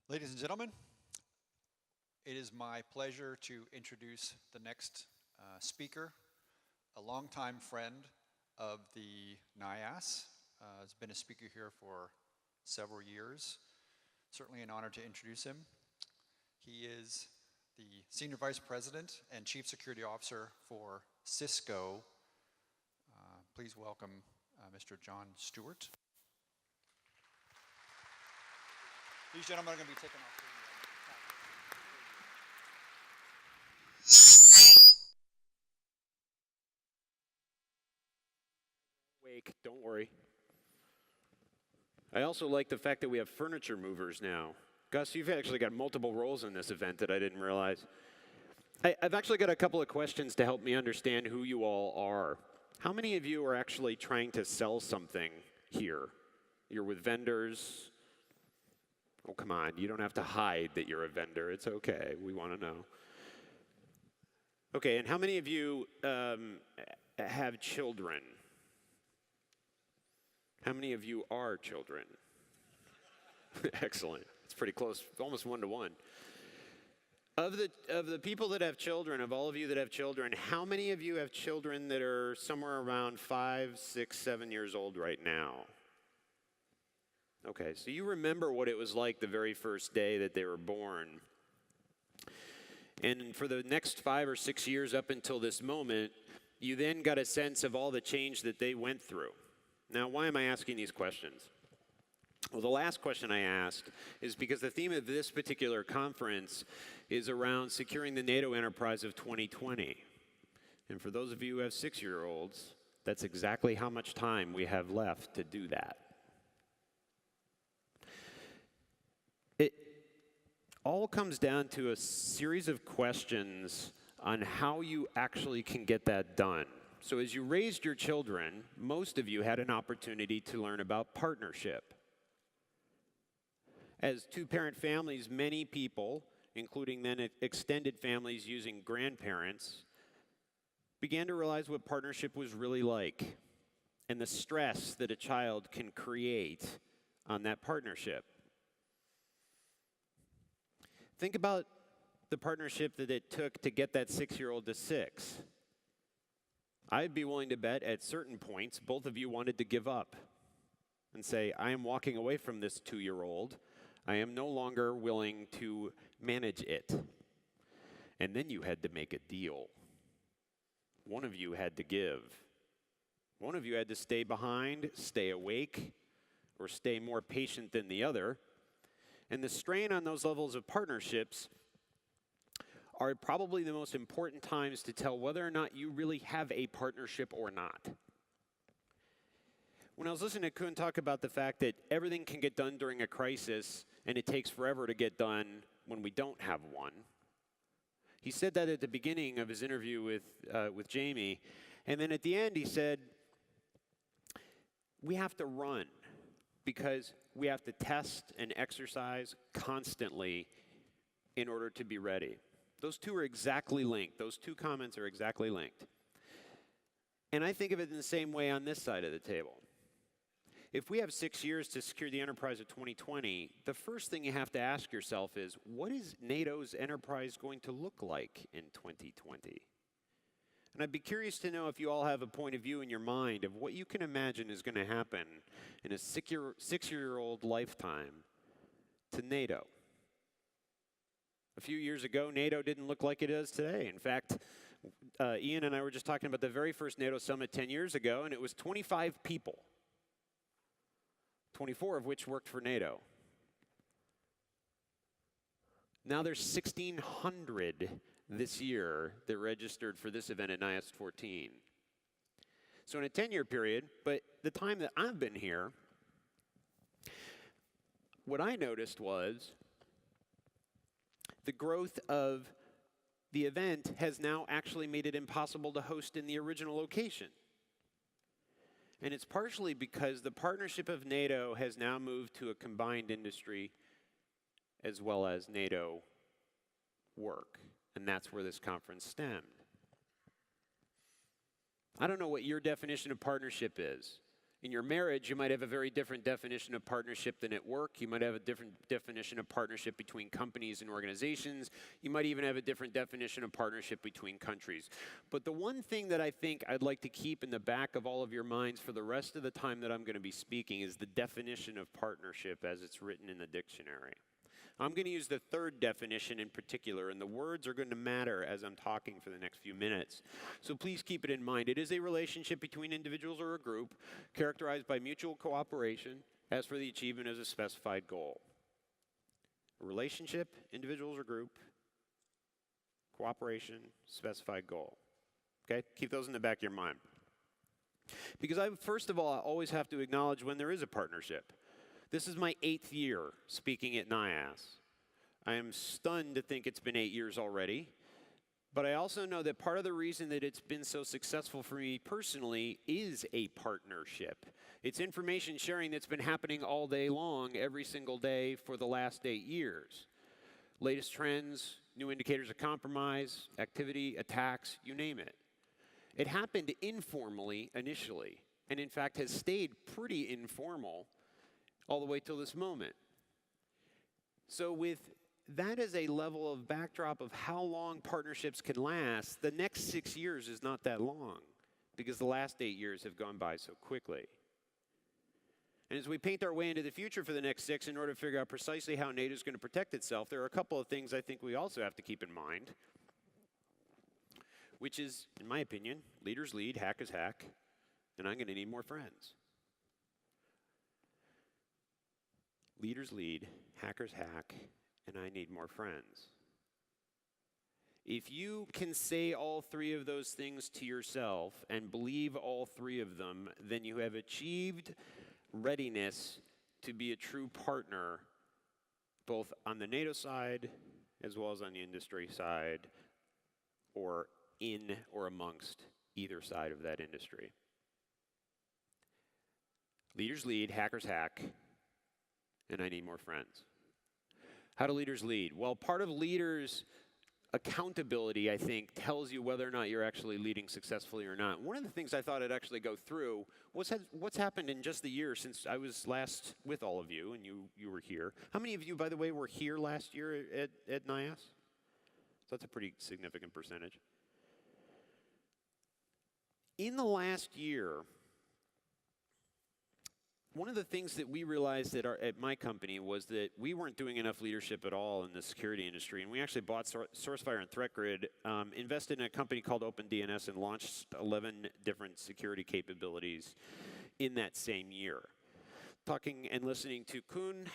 Ladies and gentlemen, it is my pleasure to introduce the next speaker, a longtime friend of the NIAS. Has been a speaker here for several years. Certainly an honor to introduce him. He is the Senior Vice President and Chief Security Officer for Cisco. Please welcome Mr. John Stewart. These gentlemen are going to be taking off. Wake, don't worry. I also like the fact that we have furniture movers now. Gus, you've actually got multiple roles in this event that I didn't realize. I've actually got a couple of questions to help me understand who you all are. How many of you are actually trying to sell something here? You're with vendors. Oh, come on, you don't have to hide that you're a vendor. It's okay, we want to know. Okay, and how many of you have children? How many of you are children? Excellent, it's pretty close, almost 1 to 1. Of the people that have children, of all of you that have children, how many of you have children that are somewhere around 5, 6, 7 years old right now? Okay, so you remember what it was like the very first day that they were born. And for the next 5 or 6 years up until this moment, you then got a sense of all the change that they went through. Now, why am I asking these questions? Well, the last question I asked is because the theme of this particular conference is around securing the NATO enterprise of 2020. And for those of you who have 6-year-olds, that's exactly how much time we have left to do that. It all comes down to a series of questions on how you actually can get that done. So as you raised your children, most of you had an opportunity to learn about partnership. As two-parent families, many people, including then extended families using grandparents, began to realize what partnership was really like and the stress that a child can create on that partnership. Think about the partnership that it took to get that 6-year-old to 6. I'd be willing to bet at certain points, both of you wanted to give up and say, I am walking away from this 2-year-old. I am no longer willing to manage it. And then you had to make a deal. One of you had to give. One of you had to stay behind, stay awake, or stay more patient than the other. And the strain on those levels of partnerships are probably the most important times to tell whether or not you really have a partnership or not. When I was listening to Kuhn talk about the fact that everything can get done during a crisis and it takes forever to get done when we don't have one, he said that at the beginning of his interview with Jamie, and then at the end he said, we have to run because we have to test and exercise constantly in order to be ready. Those two are exactly linked. Those two comments are exactly linked. And I think of it in the same way on this side of the table. If we have 6 years to secure the enterprise of 2020, the first thing you have to ask yourself is, what is NATO's enterprise going to look like in 2020? And I'd be curious to know if you all have a point of view in your mind of what you can imagine is going to happen in a 6-year-old lifetime to NATO. A few years ago, NATO didn't look like it does today. In fact, Ian and I were just talking about the very first NATO summit 10 years ago, and it was 25 people, 24 of which worked for NATO. Now there's 1,600 this year that registered for this event at NIAS2014. So in a 10-year period, but the time that I've been here, what I noticed was the growth of the event has now actually made it impossible to host in the original location. And it's partially because the partnership of NATO has now moved to a combined industry as well as NATO work. And that's where this conference stemmed. I don't know what your definition of partnership is. In your marriage, you might have a very different definition of partnership than at work. You might have a different definition of partnership between companies and organizations. You might even have a different definition of partnership between countries. But the one thing that I think I'd like to keep in the back of all of your minds for the rest of the time that I'm going to be speaking is the definition of partnership as it's written in the dictionary. I'm going to use the third definition in particular, and the words are going to matter as I'm talking for the next few minutes. So please keep it in mind. It is a relationship between individuals or a group characterized by mutual cooperation as for the achievement of a specified goal. A relationship, individuals or group, cooperation, specified goal. Okay? Keep those in the back of your mind. Because first of all, I always have to acknowledge when there is a partnership. This is my 8th year speaking at NIAS. I am stunned to think it's been 8 years already. But I also know that part of the reason that it's been so successful for me personally is a partnership. It's information sharing that's been happening all day long, every single day for the last 8 years. Latest trends, new indicators of compromise, activity, attacks, you name it. It happened informally initially, and in fact has stayed pretty informal all the way till this moment. So with that as a level of backdrop of how long partnerships can last, the next 6 years is not that long because the last 8 years have gone by so quickly. And as we paint our way into the future for the next 6 in order to figure out precisely how NATO is going to protect itself, there are a couple of things I think we also have to keep in mind, which is, in my opinion, leaders lead, hackers hack, and I'm going to need more friends. Leaders lead, hackers hack, and I need more friends. If you can say all 3 of those things to yourself and believe all 3 of them, then you have achieved readiness to be a true partner, both on the NATO side as well as on the industry side, or in or amongst either side of that industry. Leaders lead, hackers hack, and I need more friends. How do leaders lead? Well, part of leaders' accountability, I think, tells you whether or not you're actually leading successfully or not. One of the things I thought I'd actually go through was what's happened in just the year since I was last with all of you, and you were here. How many of you, by the way, were here last year at NIAS? So that's a pretty significant percentage. In the last year, one of the things that we realized at my company was that we weren't doing enough leadership at all in the security industry, and we actually bought SourceFire and ThreatGrid, invested in a company called OpenDNS, and launched 11 different security capabilities in that same year. Talking and listening to Kuhn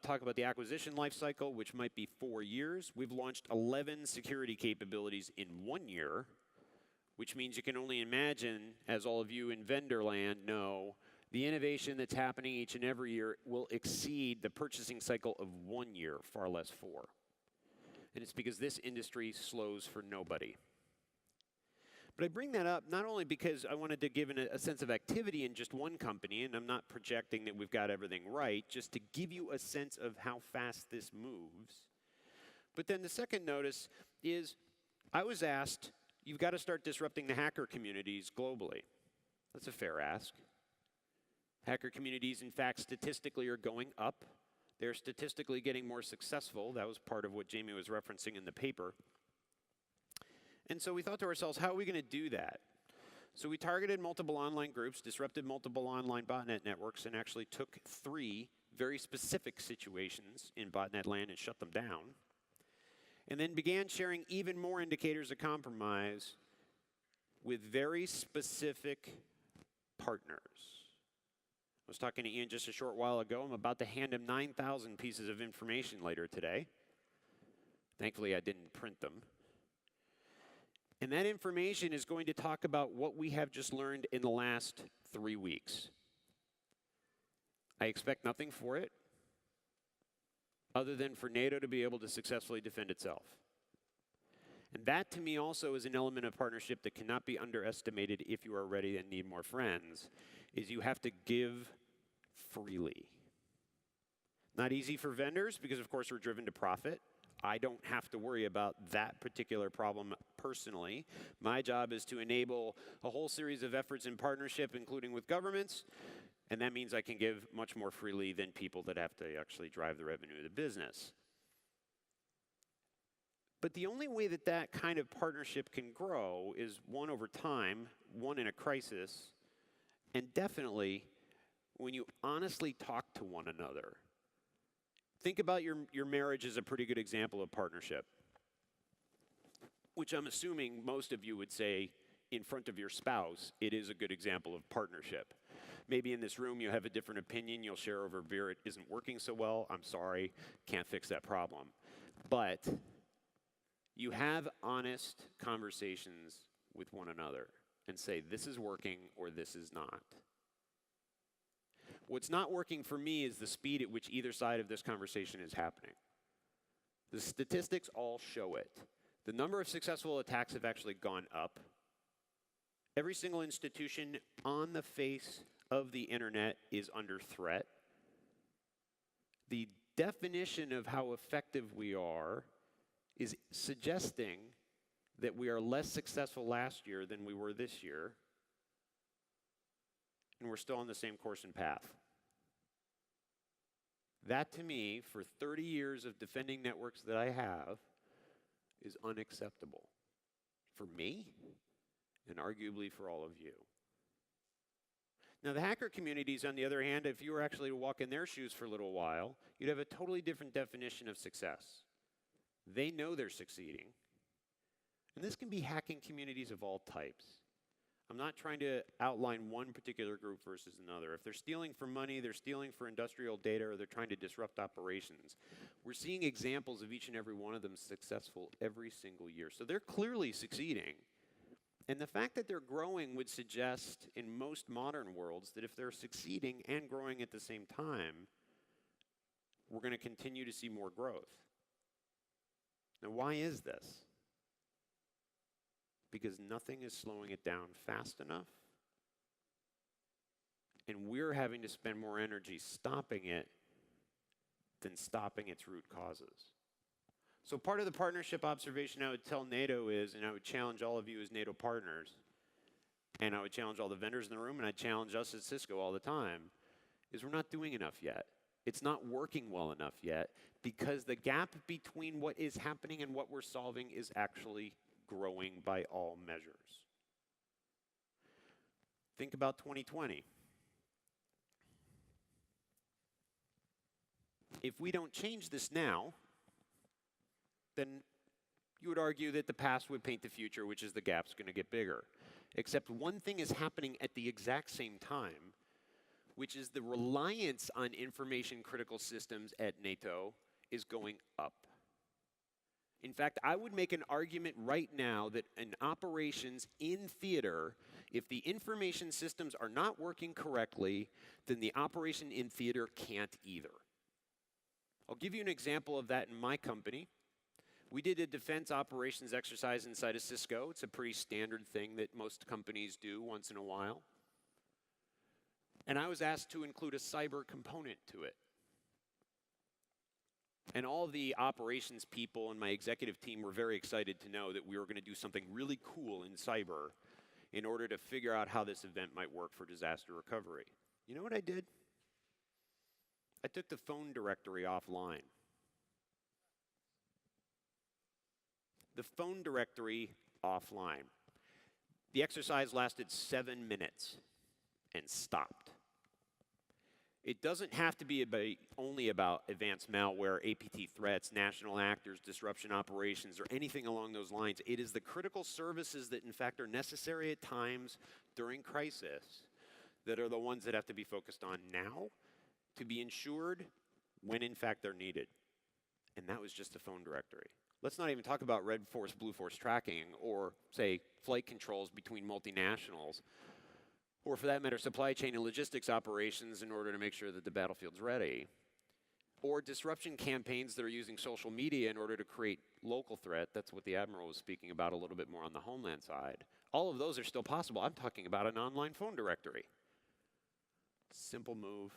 talk about the acquisition lifecycle, which might be 4 years, we've launched 11 security capabilities in 1 year, which means you can only imagine, as all of you in vendor land know, the innovation that's happening each and every year will exceed the purchasing cycle of 1 year, far less 4. And it's because this industry slows for nobody. But I bring that up not only because I wanted to give a sense of activity in just one company, and I'm not projecting that we've got everything right, just to give you a sense of how fast this moves. But then the second notice is I was asked, you've got to start disrupting the hacker communities globally. That's a fair ask. Hacker communities, in fact, statistically are going up. They're statistically getting more successful. That was part of what Jamie was referencing in the paper. And so we thought to ourselves, how are we going to do that? So we targeted multiple online groups, disrupted multiple online botnet networks, and actually took 3 very specific situations in botnet land and shut them down. And then began sharing even more indicators of compromise with very specific partners. I was talking to Ian just a short while ago. I'm about to hand him 9,000 pieces of information later today. Thankfully, I didn't print them. And that information is going to talk about what we have just learned in the last 3 weeks. I expect nothing for it other than for NATO to be able to successfully defend itself. And that, to me, also is an element of partnership that cannot be underestimated if you are ready and need more friends, is you have to give freely. Not easy for vendors because, of course, we're driven to profit. I don't have to worry about that particular problem personally. My job is to enable a whole series of efforts in partnership, including with governments, and that means I can give much more freely than people that have to actually drive the revenue of the business. But the only way that that kind of partnership can grow is one over time, one in a crisis, and definitely when you honestly talk to one another. Think about your marriage as a pretty good example of partnership, which I'm assuming most of you would say in front of your spouse, it is a good example of partnership. Maybe in this room you have a different opinion, you'll share over beer, it isn't working so well, I'm sorry, can't fix that problem. But you have honest conversations with one another and say, this is working or this is not. What's not working for me is the speed at which either side of this conversation is happening. The statistics all show it. The number of successful attacks have actually gone up. Every single institution on the face of the internet is under threat. The definition of how effective we are is suggesting that we are less successful last year than we were this year, and we're still on the same course and path. That, to me, for 30 years of defending networks that I have, is unacceptable. For me, and arguably for all of you. Now, the hacker communities, on the other hand, if you were actually to walk in their shoes for a little while, you'd have a totally different definition of success. They know they're succeeding. And this can be hacking communities of all types. I'm not trying to outline one particular group versus another. If they're stealing for money, they're stealing for industrial data, or they're trying to disrupt operations. We're seeing examples of each and every one of them successful every single year. So they're clearly succeeding. And the fact that they're growing would suggest in most modern worlds that if they're succeeding and growing at the same time, we're going to continue to see more growth. Now, why is this? Because nothing is slowing it down fast enough, and we're having to spend more energy stopping it than stopping its root causes. So part of the partnership observation I would tell NATO is, and I would challenge all of you as NATO partners, and I would challenge all the vendors in the room, and I'd challenge us at Cisco all the time, is we're not doing enough yet. It's not working well enough yet, because the gap between what is happening and what we're solving is actually growing by all measures. Think about 2020. If we don't change this now, then you would argue that the past would paint the future, which is the gap's going to get bigger. Except one thing is happening at the exact same time, which is the reliance on information critical systems at NATO is going up. In fact, I would make an argument right now that in operations in theater, if the information systems are not working correctly, then the operation in theater can't either. I'll give you an example of that in my company. We did a defense operations exercise inside of Cisco. It's a pretty standard thing that most companies do once in a while. And I was asked to include a cyber component to it. And all the operations people and my executive team were very excited to know that we were going to do something really cool in cyber in order to figure out how this event might work for disaster recovery. You know what I did? I took the phone directory offline. The phone directory offline. The exercise lasted 7 minutes and stopped. It doesn't have to be only about advanced malware, APT threats, national actors, disruption operations, or anything along those lines. It is the critical services that, in fact, are necessary at times during crisis that are the ones that have to be focused on now to be ensured when, in fact, they're needed. And that was just the phone directory. Let's not even talk about red force, blue force tracking, or, say, flight controls between multinationals, or for that matter, supply chain and logistics operations in order to make sure that the battlefield's ready, or disruption campaigns that are using social media in order to create local threat. That's what the Admiral was speaking about a little bit more on the homeland side. All of those are still possible. I'm talking about an online phone directory. Simple move,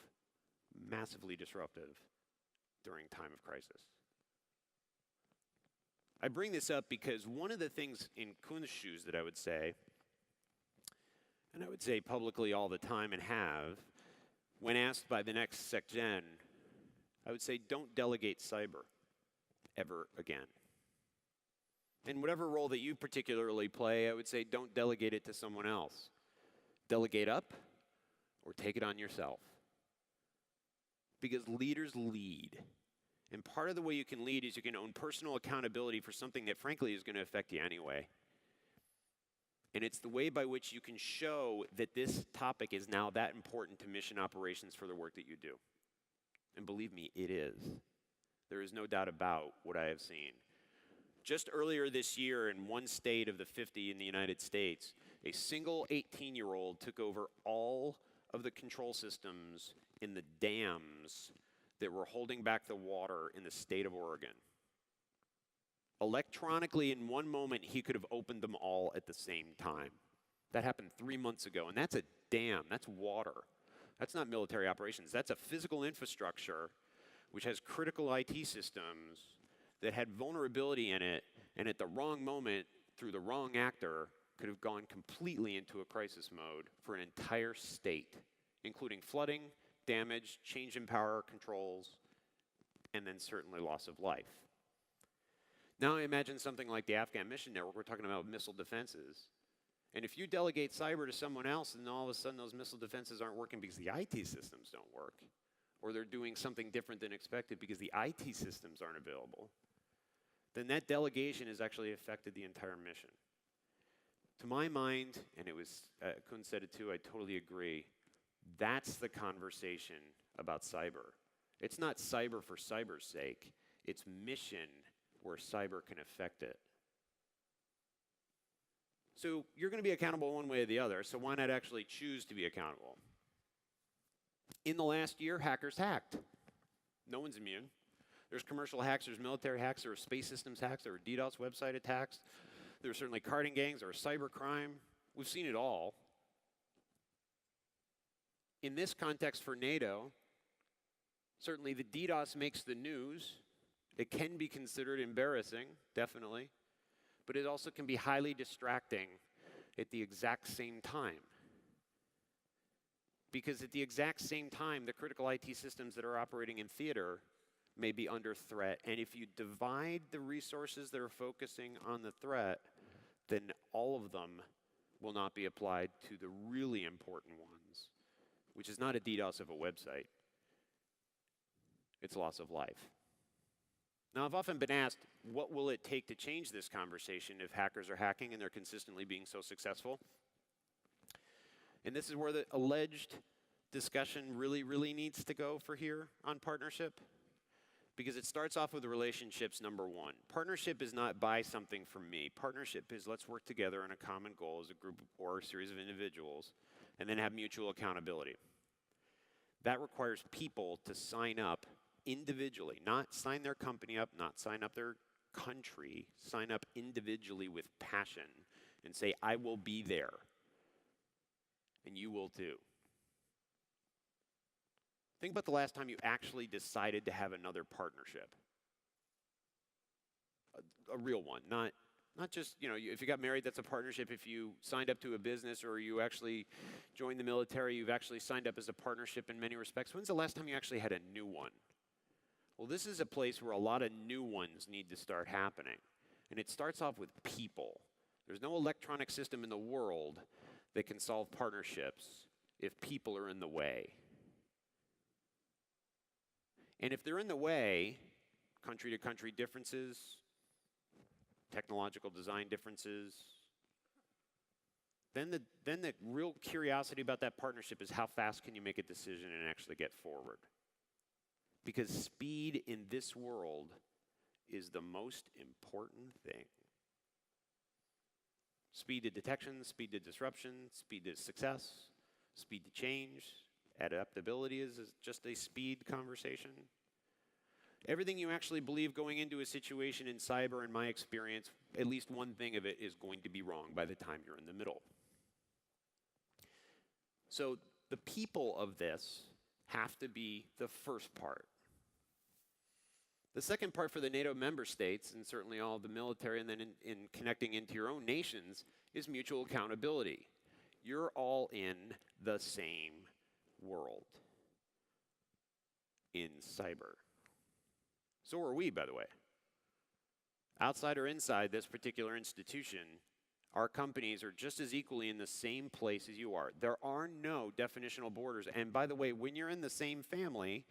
massively disruptive during time of crisis. I bring this up because one of the things in Kun's shoes that I would say, and I would say publicly all the time and have, when asked by the next SecGen, I would say don't delegate cyber ever again. In whatever role that you particularly play, I would say don't delegate it to someone else. Delegate up or take it on yourself. Because leaders lead. And part of the way you can lead is you can own personal accountability for something that frankly is going to affect you anyway. And it's the way by which you can show that this topic is now that important to mission operations for the work that you do. And believe me, it is. There is no doubt about what I have seen. Just earlier this year, in one state of the 50 in the United States, a single 18-year-old took over all of the control systems in the dams that were holding back the water in the state of Oregon. Electronically, in one moment, he could have opened them all at the same time. That happened 3 months ago, and that's a dam. That's water. That's not military operations. That's a physical infrastructure which has critical IT systems that had vulnerability in it, and at the wrong moment, through the wrong actor, could have gone completely into a crisis mode for an entire state, including flooding, damage, change in power controls, and then certainly loss of life. Now imagine something like the Afghan Mission Network. We're talking about missile defenses. And if you delegate cyber to someone else, then all of a sudden those missile defenses aren't working because the IT systems don't work, or they're doing something different than expected because the IT systems aren't available, then that delegation has actually affected the entire mission. To my mind, and it was, Kun said it too, I totally agree, that's the conversation about cyber. It's not cyber for cyber's sake, it's mission where cyber can affect it. So you're going to be accountable one way or the other, so why not actually choose to be accountable? In the last year, hackers hacked. No one's immune. There's commercial hacks, there's military hacks, there are space systems hacks, there are DDoS website attacks, there are certainly carding gangs, there are cyber crime. We've seen it all. In this context for NATO, certainly the DDoS makes the news. It can be considered embarrassing, definitely, but it also can be highly distracting at the exact same time. Because at the exact same time, the critical IT systems that are operating in theater may be under threat. And if you divide the resources that are focusing on the threat, then all of them will not be applied to the really important ones, which is not a DDoS of a website. It's loss of life. Now, I've often been asked, what will it take to change this conversation if hackers are hacking and they're consistently being so successful? And this is where the alleged discussion really needs to go for here on partnership. Because it starts off with the relationships, number one. Partnership is not buy something from me. Partnership is let's work together on a common goal as a group or a series of individuals and then have mutual accountability. That requires people to sign up individually, not sign their company up, not sign up their country, sign up individually with passion and say, I will be there. And you will too. Think about the last time you actually decided to have another partnership. A real one, not just, if you got married, that's a partnership. If you signed up to a business or you actually joined the military, you've actually signed up as a partnership in many respects. When's the last time you actually had a new one? Well, this is a place where a lot of new ones need to start happening. And it starts off with people. There's no electronic system in the world that can solve partnerships if people are in the way. And if they're in the way, country to country differences, technological design differences, then the real curiosity about that partnership is how fast can you make a decision and actually get forward? Because speed in this world is the most important thing. Speed to detection, speed to disruption, speed to success, speed to change. Adaptability is just a speed conversation. Everything you actually believe going into a situation in cyber, in my experience, at least one thing of it is going to be wrong by the time you're in the middle. So the people of this have to be the first part. The second part for the NATO member states, and certainly all of the military, and then in connecting into your own nations, is mutual accountability. You're all in the same world in cyber. So are we, by the way. Outside or inside this particular institution, our companies are just as equally in the same place as you are. There are no definitional borders. And by the way, when you're in the same family,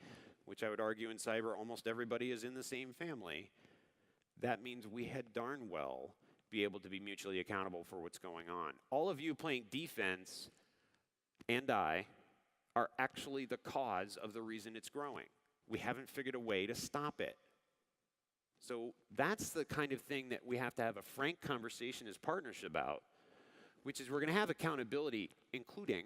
which I would argue in cyber almost everybody is in the same family, that means we had darn well be able to be mutually accountable for what's going on. All of you playing defense and I are actually the cause of the reason it's growing. We haven't figured a way to stop it. So that's the kind of thing that we have to have a frank conversation as partners about, which is we're going to have accountability, including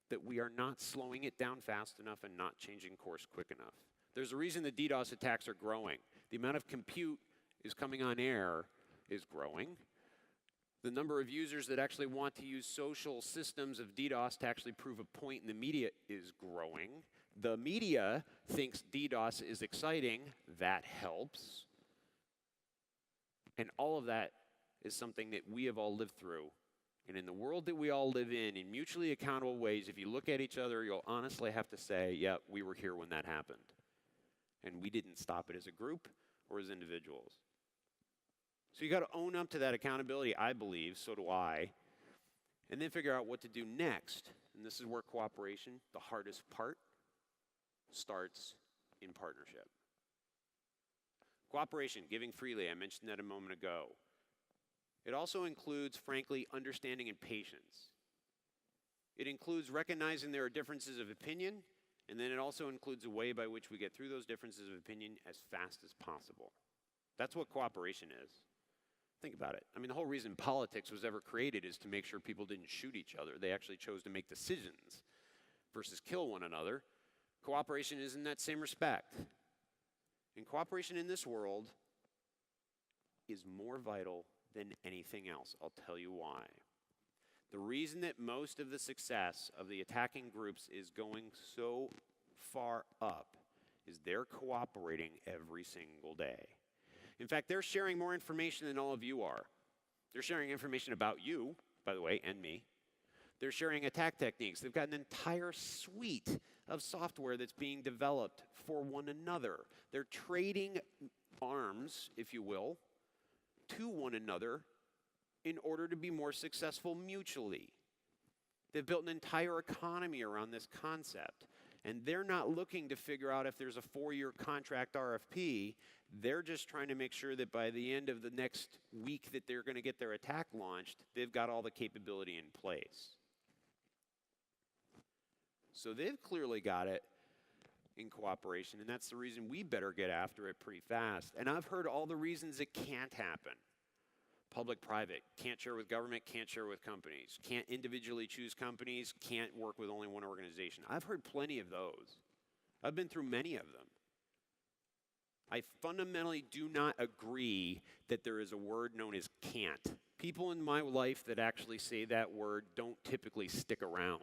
that we are not slowing it down fast enough and not changing course quick enough. There's a reason the DDoS attacks are growing. The amount of compute is coming on air is growing. The number of users that actually want to use social systems of DDoS to actually prove a point in the media is growing. The media thinks DDoS is exciting. That helps. And all of that is something that we have all lived through. And in the world that we all live in mutually accountable ways, if you look at each other, you'll honestly have to say, yeah, we were here when that happened. And we didn't stop it as a group or as individuals. So you got to own up to that accountability, I believe, so do I, and then figure out what to do next. And this is where cooperation, the hardest part, starts in partnership. Cooperation, giving freely, I mentioned that a moment ago. It also includes, frankly, understanding and patience. It includes recognizing there are differences of opinion, and then it also includes a way by which we get through those differences of opinion as fast as possible. That's what cooperation is. Think about it. I mean, the whole reason politics was ever created is to make sure people didn't shoot each other. They actually chose to make decisions versus kill one another. Cooperation is in that same respect. And cooperation in this world is more vital than anything else. I'll tell you why. The reason that most of the success of the attacking groups is going so far up is they're cooperating every single day. In fact, they're sharing more information than all of you are. They're sharing information about you, by the way, and me. They're sharing attack techniques. They've got an entire suite of software that's being developed for one another. They're trading arms, if you will, to one another in order to be more successful mutually. They've built an entire economy around this concept. And they're not looking to figure out if there's a 4-year contract RFP. They're just trying to make sure that by the end of the next week that they're going to get their attack launched, they've got all the capability in place. So they've clearly got it in cooperation, and that's the reason we better get after it pretty fast. And I've heard all the reasons it can't happen. Public-private, can't share with government, can't share with companies, can't individually choose companies, can't work with only one organization. I've heard plenty of those. I've been through many of them. I fundamentally do not agree that there is a word known as can't. People in my life that actually say that word don't typically stick around.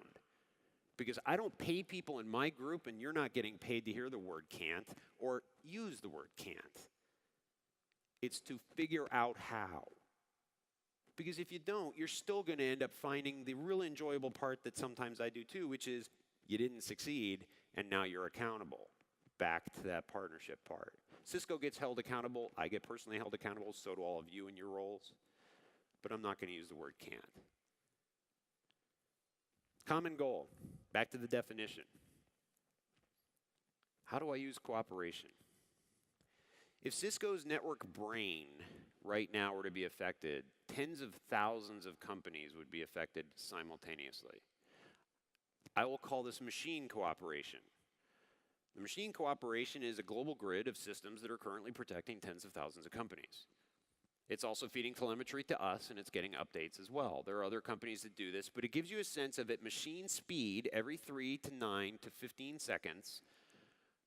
Because I don't pay people in my group, and you're not getting paid to hear the word can't or use the word can't. It's to figure out how. Because if you don't, you're still going to end up finding the really enjoyable part that sometimes I do too, which is you didn't succeed, and now you're accountable. Back to that partnership part. Cisco gets held accountable. I get personally held accountable. So do all of you in your roles. But I'm not going to use the word can't. Common goal. Back to the definition. How do I use cooperation? If Cisco's network brain right now were to be affected, tens of thousands of companies would be affected simultaneously. I will call this machine cooperation. The machine cooperation is a global grid of systems that are currently protecting tens of thousands of companies. It's also feeding telemetry to us, and it's getting updates as well. There are other companies that do this, but it gives you a sense of at machine speed, every 3 to 9 to 15 seconds,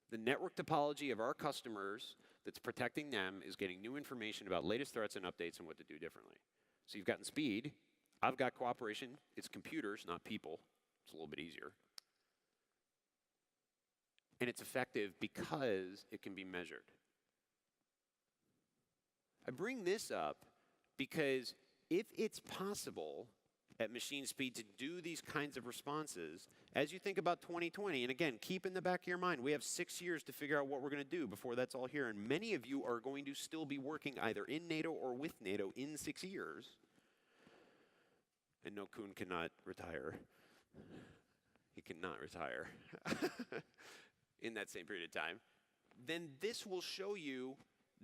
the network topology of our customers that's protecting them is getting new information about latest threats and updates and what to do differently. So you've gotten speed. I've got cooperation. It's computers, not people. It's a little bit easier. And it's effective because it can be measured. I bring this up because if it's possible at machine speed to do these kinds of responses, as you think about 2020, and again, keep in the back of your mind, we have 6 years to figure out what we're going to do before that's all here, and many of you are going to still be working either in NATO or with NATO in 6 years. And no, Kuhn cannot retire. He cannot retire in that same period of time. Then this will show you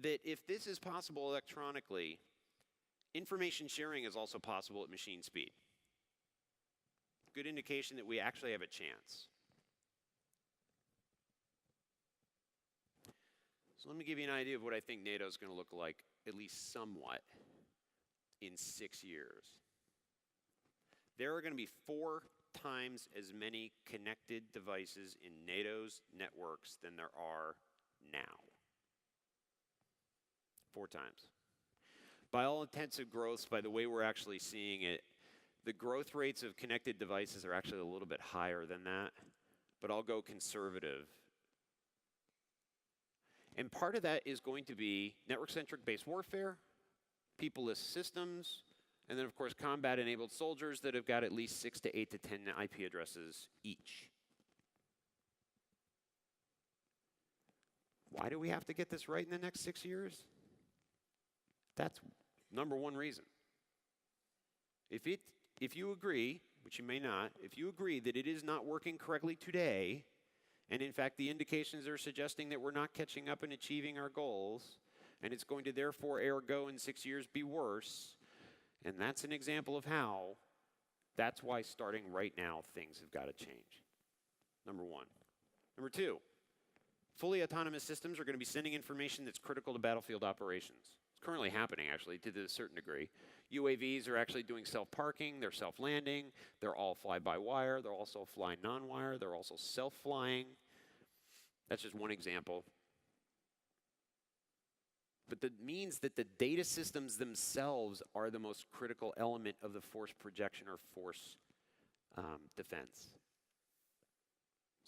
that if this is possible electronically, information sharing is also possible at machine speed. Good indication that we actually have a chance. So let me give you an idea of what I think NATO is going to look like, at least somewhat, in 6 years. There are going to be 4 times as many connected devices in NATO's networks than there are now. 4 times. By all intents and growths, by the way we're actually seeing it, the growth rates of connected devices are actually a little bit higher than that, but I'll go conservative. And part of that is going to be network-centric base warfare, people-less systems, and then, of course, combat-enabled soldiers that have got at least 6 to 8 to 10 IP addresses each. Why do we have to get this right in the next 6 years? That's number one reason. If you agree, which you may not, if you agree that it is not working correctly today, and in fact the indications are suggesting that we're not catching up and achieving our goals, and it's going to therefore ergo in 6 years be worse, and that's an example of how, that's why starting right now things have got to change. Number one. Number two, fully autonomous systems are going to be sending information that's critical to battlefield operations. It's currently happening, actually, to a certain degree. UAVs are actually doing self-parking, they're self-landing, they're all fly-by-wire, they're also fly non-wire, they're also self-flying. That's just one example. But that means that the data systems themselves are the most critical element of the force projection or force defense.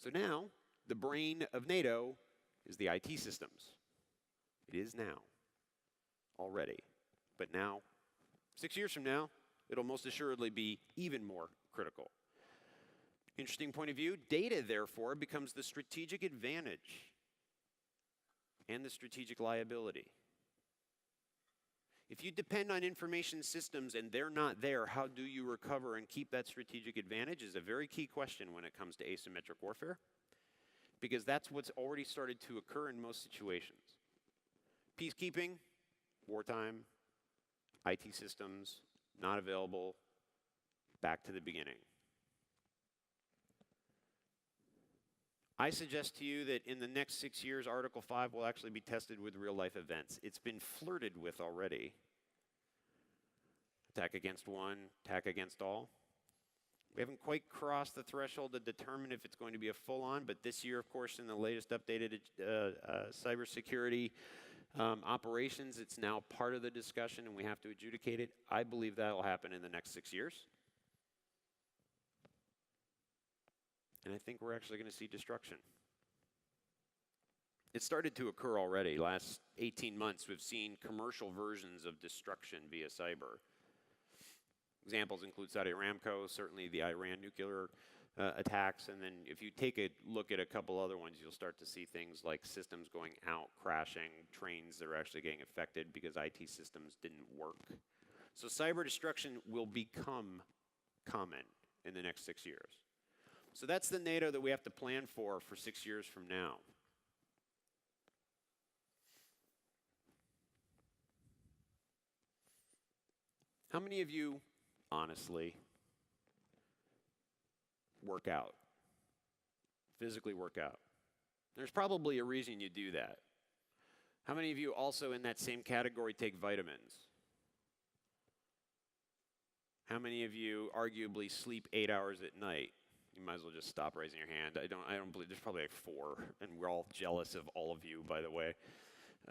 So now, the brain of NATO is the IT systems. It is now, already. But now, 6 years from now, it'll most assuredly be even more critical. Interesting point of view, data, therefore, becomes the strategic advantage and the strategic liability. If you depend on information systems and they're not there, how do you recover and keep that strategic advantage is a very key question when it comes to asymmetric warfare, because that's what's already started to occur in most situations. Peacekeeping, wartime, IT systems, not available, back to the beginning. I suggest to you that in the next 6 years, Article 5 will actually be tested with real-life events. It's been flirted with already. Attack against one, attack against all. We haven't quite crossed the threshold to determine if it's going to be a full-on, but this year, of course, in the latest updated cybersecurity operations, it's now part of the discussion and we have to adjudicate it. I believe that will happen in the next 6 years. And I think we're actually going to see destruction. It started to occur already. Last 18 months, we've seen commercial versions of destruction via cyber. Examples include Saudi Aramco, certainly the Iran nuclear attacks, and then if you take a look at a couple other ones, you'll start to see things like systems going out, crashing, trains that are actually getting affected because IT systems didn't work. So cyber destruction will become common in the next 6 years. So that's the NATO that we have to plan for 6 years from now. How many of you, honestly, work out? Physically work out? There's probably a reason you do that. How many of you also in that same category take vitamins? How many of you arguably sleep 8 hours at night? You might as well just stop raising your hand. I don't believe, there's probably like 4, and we're all jealous of all of you, by the way.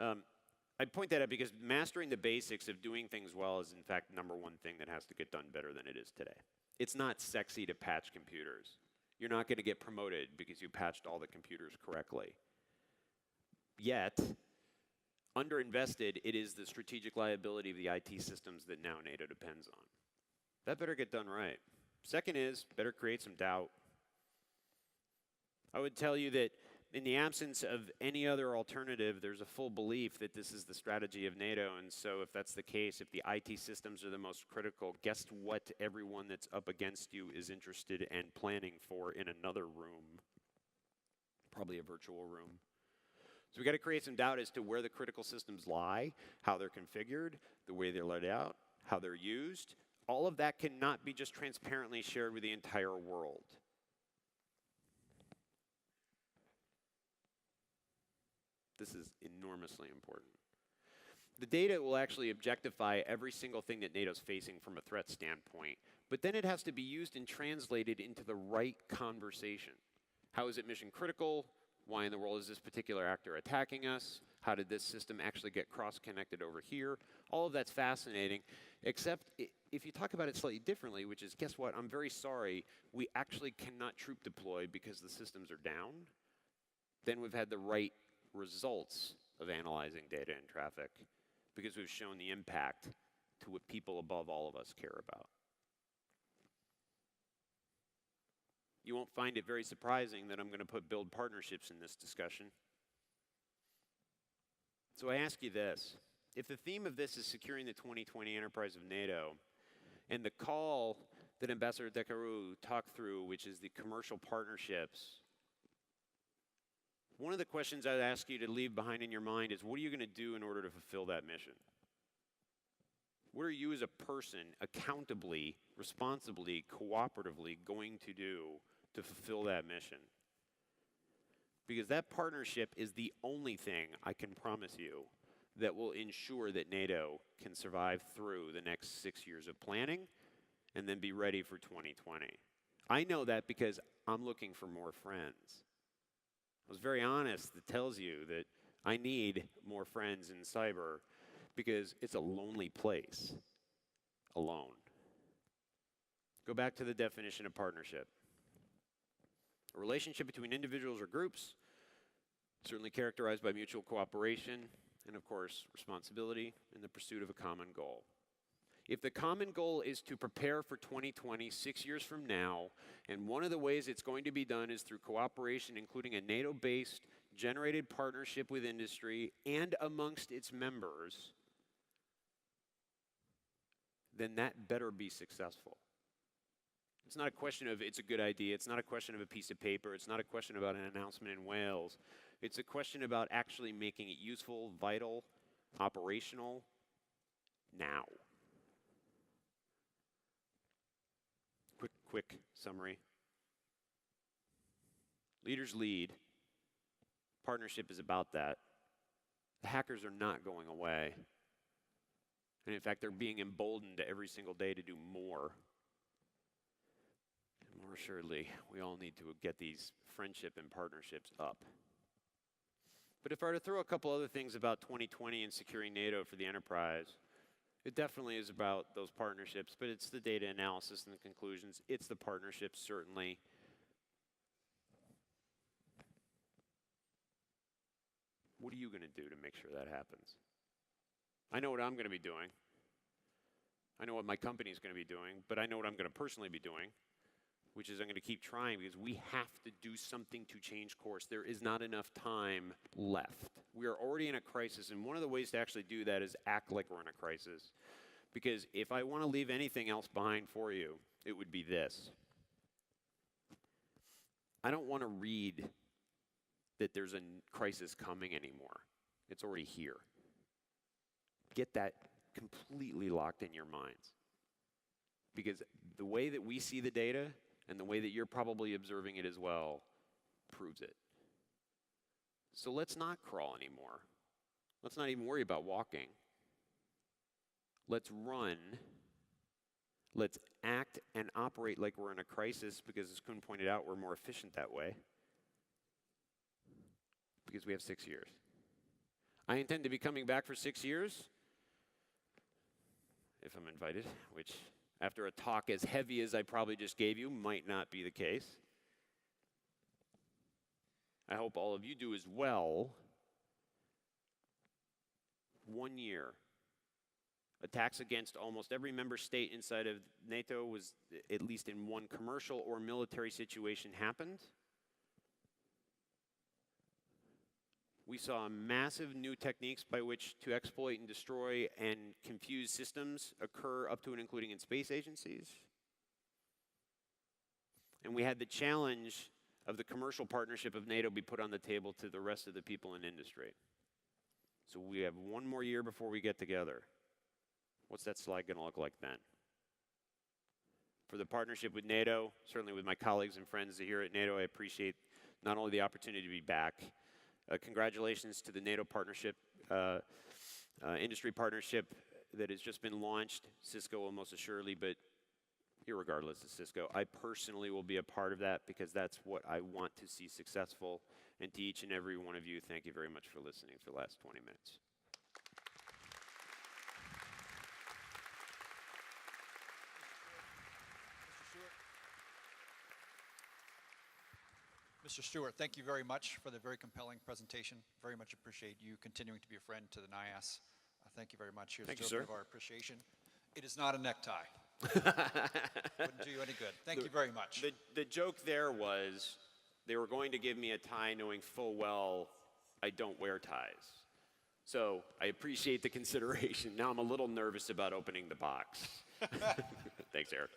I point that out because mastering the basics of doing things well is, in fact, number one thing that has to get done better than it is today. It's not sexy to patch computers. You're not going to get promoted because you patched all the computers correctly. Yet, underinvested, it is the strategic liability of the IT systems that now NATO depends on. That better get done right. Second is, better create some doubt. I would tell you that in the absence of any other alternative, there's a full belief that this is the strategy of NATO, and so if that's the case, if the IT systems are the most critical, guess what everyone that's up against you is interested and planning for in another room, probably a virtual room. So we got to create some doubt as to where the critical systems lie, how they're configured, the way they're laid out, how they're used. All of that cannot be just transparently shared with the entire world. This is enormously important. The data will actually objectify every single thing that NATO's facing from a threat standpoint, but then it has to be used and translated into the right conversation. How is it mission critical? Why in the world is this particular actor attacking us? How did this system actually get cross-connected over here? All of that's fascinating, except if you talk about it slightly differently, which is, guess what? I'm very sorry, we actually cannot troop deploy because the systems are down. Then we've had the right results of analyzing data and traffic because we've shown the impact to what people above all of us care about. You won't find it very surprising that I'm going to put build partnerships in this discussion. So I ask you this. If the theme of this is securing the 2020 enterprise of NATO, and the call that Ambassador Decaru talked through, which is the commercial partnerships, one of the questions I'd ask you to leave behind in your mind is, what are you going to do in order to fulfill that mission? What are you as a person accountably, responsibly, cooperatively going to do to fulfill that mission? Because that partnership is the only thing I can promise you that will ensure that NATO can survive through the next 6 years of planning and then be ready for 2020. I know that because I'm looking for more friends. I was very honest. That tells you that I need more friends in cyber because it's a lonely place alone. Go back to the definition of partnership. A relationship between individuals or groups, certainly characterized by mutual cooperation and, of course, responsibility in the pursuit of a common goal. If the common goal is to prepare for 2020, 6 years from now, and one of the ways it's going to be done is through cooperation, including a NATO-based generated partnership with industry and amongst its members, then that better be successful. It's not a question of it's a good idea. It's not a question of a piece of paper. It's not a question about an announcement in Wales. It's a question about actually making it useful, vital, operational now. Quick summary. Leaders lead. Partnership is about that. The hackers are not going away. And in fact, they're being emboldened every single day to do more. And more assuredly, we all need to get these friendship and partnerships up. But if I were to throw a couple other things about 2020 and securing NATO for the enterprise, it definitely is about those partnerships, but it's the data analysis and the conclusions. It's the partnerships, certainly. What are you going to do to make sure that happens? I know what I'm going to be doing. I know what my company is going to be doing, but I know what I'm going to personally be doing, which is I'm going to keep trying because we have to do something to change course. There is not enough time left. We are already in a crisis, and one of the ways to actually do that is act like we're in a crisis. Because if I want to leave anything else behind for you, it would be this. I don't want to read that there's a crisis coming anymore. It's already here. Get that completely locked in your minds. Because the way that we see the data and the way that you're probably observing it as well proves it. So let's not crawl anymore. Let's not even worry about walking. Let's run. Let's act and operate like we're in a crisis because, as Kuhn pointed out, we're more efficient that way. Because we have 6 years. I intend to be coming back for 6 years, if I'm invited, which after a talk as heavy as I probably just gave you might not be the case. I hope all of you do as well. 1 year. Attacks against almost every member state inside of NATO was, at least in one commercial or military situation, happened. We saw massive new techniques by which to exploit and destroy and confuse systems occur up to and including in space agencies. And we had the challenge of the commercial partnership of NATO be put on the table to the rest of the people in industry. So we have 1 more year before we get together. What's that slide going to look like then? For the partnership with NATO, certainly with my colleagues and friends here at NATO, I appreciate not only the opportunity to be back. Congratulations to the NATO partnership, industry partnership that has just been launched. Cisco will most assuredly, but irregardless of Cisco, I personally will be a part of that because that's what I want to see successful. And to each and every one of you, thank you very much for listening for the last 20 minutes. Mr. Stewart, thank you very much for the very compelling presentation. Very much appreciate you continuing to be a friend to the NIAS. Thank you very much. Here's Thank you, a token sir. of our appreciation. It is not a necktie. Wouldn't do you any good. Thank you very much. The joke there was they were going to give me a tie knowing full well I don't wear ties. So I appreciate the consideration. Now I'm a little nervous about opening the box. Thanks, Eric.